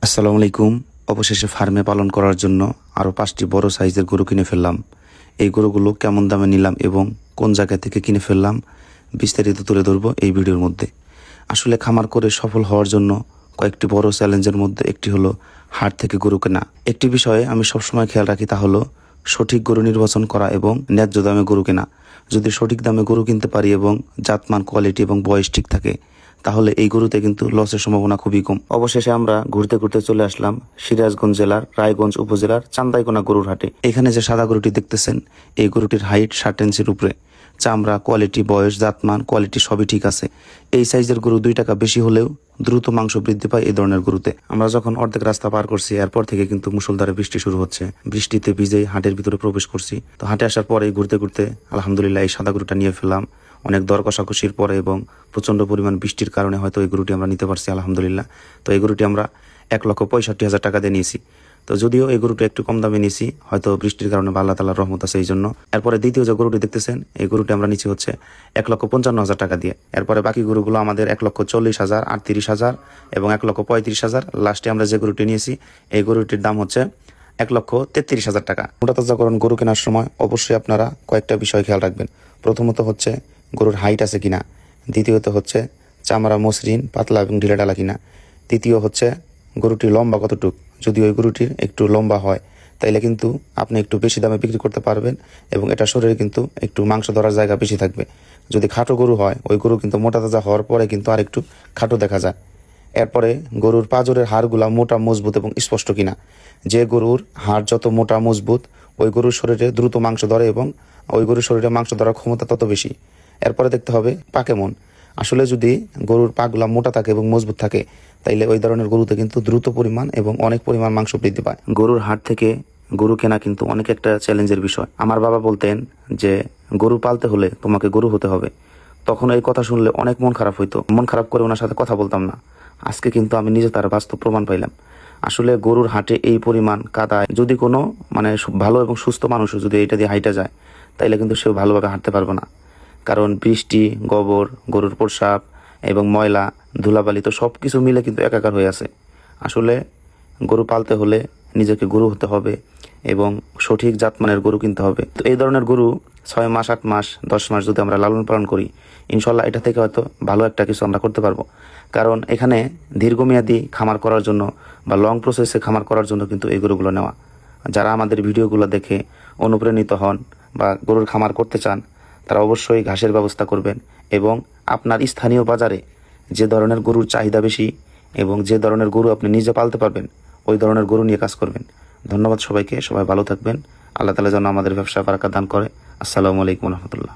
আসসালামু আলাইকুম। অবশেষে ফার্মে পালন করার জন্য আরও 5টি বড় সাইজের গরু কিনে ফেললাম। এই গরুগুলো কেমন দামে নিলাম এবং কোন জায়গা থেকে কিনে ফেললাম বিস্তারিত তুলে ধরবো এই ভিডিওর মধ্যে। আসলে খামার করে সফল হওয়ার জন্য কয়েকটি বড় চ্যালেঞ্জের মধ্যে একটি হলো হাট থেকে গরু কেনা। একটি বিষয়ে আমি সবসময় খেয়াল রাখি, তা হলো সঠিক গরু নির্বাচন করা এবং ন্যায্য দামে গরু কেনা। যদি সঠিক দামে গরু কিনতে পারি এবং জাতমান, কোয়ালিটি এবং বয়স ঠিক থাকে, তাহলে এই গরুতে কিন্তু লসের সম্ভাবনা খুবই কম। অবশেষে আমরা ঘুরতে ঘুরতে চলে আসলাম সিরাজগঞ্জ জেলার রায়গঞ্জ উপজেলার চান্দাইকোনা গরুর হাটে। এখানে যে সাদা গরুটি দেখতেছেন, এই গরুটির হাইট 60 ইঞ্চির উপরে। চামড়া, কোয়ালিটি, বয়স, জাতমান, কোয়ালিটি সবই ঠিক আছে। এই সাইজের গরু 2 টাকা বেশি হলেও দ্রুত মাংস বৃদ্ধি পায় এই ধরনের গরুতে। আমরা যখন অর্ধেক রাস্তা পার করছি, এরপর থেকে কিন্তু মুষলধারে বৃষ্টি শুরু হচ্ছে। বৃষ্টিতে ভিজেই হাটের ভিতরে প্রবেশ করছি। তো হাটে আসার পরে ঘুরতে ঘুরতে আলহামদুলিল্লাহ এই সাদা গরুটা নিয়ে ফেললাম। অনেক দর কষাকষির পরে এবং প্রচণ্ড পরিমাণ বৃষ্টির কারণে হয়তো এই গরুটি আমরা নিতে পারছি আলহামদুলিল্লাহ। তো এই গরুটি আমরা 1,65,000 টাকা দিয়ে নিয়েছি। তো যদিও এই গরুটি একটু কম দামে নিয়েছি, হয়তো বৃষ্টির কারণে বা আল্লাহ তাআলার রহমত আছে এই জন্য। এরপরে দ্বিতীয় যে গরুটি দেখতেছেন, এই গরুটি আমরা নিচ্ছি হচ্ছে 1,55,000 টাকা দিয়ে। এরপরে বাকি গরুগুলো আমাদের 1,40,000, 38,000 এবং 1,35,000। লাস্টে আমরা যে গরুটি নিয়েছি, এই গরুটির দাম হচ্ছে 1,33,000 টাকা। মোটাতাজাকরণ গরু কেনার সময় অবশ্যই আপনারা কয়েকটা বিষয় খেয়াল রাখবেন। প্রথমত হচ্ছে গরুর হাইট আছে কিনা, দ্বিতীয়ত হচ্ছে চামড়া মসৃণ, পাতলা এবং ঢিলাঢালা কিনা, তৃতীয় হচ্ছে গরুটির লম্বা কতটুক। যদি ওই গরুটির একটু লম্বা হয়, তাইলে কিন্তু আপনি একটু বেশি দামে বিক্রি করতে পারবেন এবং এটা শরীরে কিন্তু একটু মাংস ধরার জায়গা বেশি থাকবে। যদি খাটো গরু হয়, ওই গরু কিন্তু মোটা তাজা হওয়ার পরে কিন্তু আর একটু খাটো দেখা যায়। এরপরে গরুর পাঁজরের হাড়গুলা মোটা, মজবুত এবং স্পষ্ট কিনা। যে গরুর হাড় যত মোটা মজবুত, ওই গরুর শরীরে দ্রুত মাংস ধরে এবং ওই গরুর শরীরে মাংস ধরার ক্ষমতা তত বেশি। এরপরে দেখতে হবে পা কেমন। আসলে যদি গরুর পাগুলা মোটা থাকে এবং মজবুত থাকে, তাইলে ওই ধরনের গরুতে কিন্তু দ্রুত পরিমাণ এবং অনেক পরিমাণ মাংস বৃদ্ধি পায়। গরুর হাট থেকে গরু কেনা কিন্তু অনেক একটা চ্যালেঞ্জের বিষয়। আমার বাবা বলতেন যে গরু পালতে হলে তোমাকে গরু হতে হবে। তখন এই কথা শুনলে অনেক মন খারাপ হইতো। মন খারাপ করে ওনার সাথে কথা বলতাম না। আজকে কিন্তু আমি নিজে তার বাস্তব প্রমাণ পাইলাম। আসলে গরুর হাটে এই পরিমাণ কাদায় যদি কোনো ভালো এবং সুস্থ মানুষও যদি এটা দিয়ে হাইটা যায়, তাইলে কিন্তু সেও ভালোভাবে হাঁটতে পারবে না। কারণ বৃষ্টি, গোবর, গরুর প্রস্রাব এবং ময়লা, ধুলাবালি তো সব কিছু মিলে কিন্তু একাকার হয়ে আছে। আসলে গরু পালতে হলে নিজেকে গরু হতে হবে এবং সঠিক জাতমানের গরু কিনতে হবে। তো এই ধরনের গরু 6 মাস, 8 মাস, 10 মাস যদি আমরা লালন পালন করি, ইনশাল্লাহ এটা থেকে হয়তো ভালো একটা কিছু আমরা করতে পারবো। কারণ এখানে দীর্ঘমেয়াদী খামার করার জন্য বা লং প্রসেসে খামার করার জন্য কিন্তু এই গরুগুলো নেওয়া। যারা আমাদের ভিডিওগুলো দেখে অনুপ্রাণিত হন বা গরুর খামার করতে চান, তারা অবশ্যই ঘাসের ব্যবস্থা করবেন এবং আপনার স্থানীয় বাজারে যে ধরনের গরুর চাহিদা বেশি এবং যে ধরনের গরু আপনি নিজে পালতে পারবেন, ওই ধরনের গরু নিয়ে কাজ করবেন। ধন্যবাদ সবাইকে। সবাই ভালো থাকবেন। আল্লাহ তাআলা যেন আমাদের ব্যবসা বারাকাত দান করে। আসসালামু আলাইকুম রহমতুল্লাহ।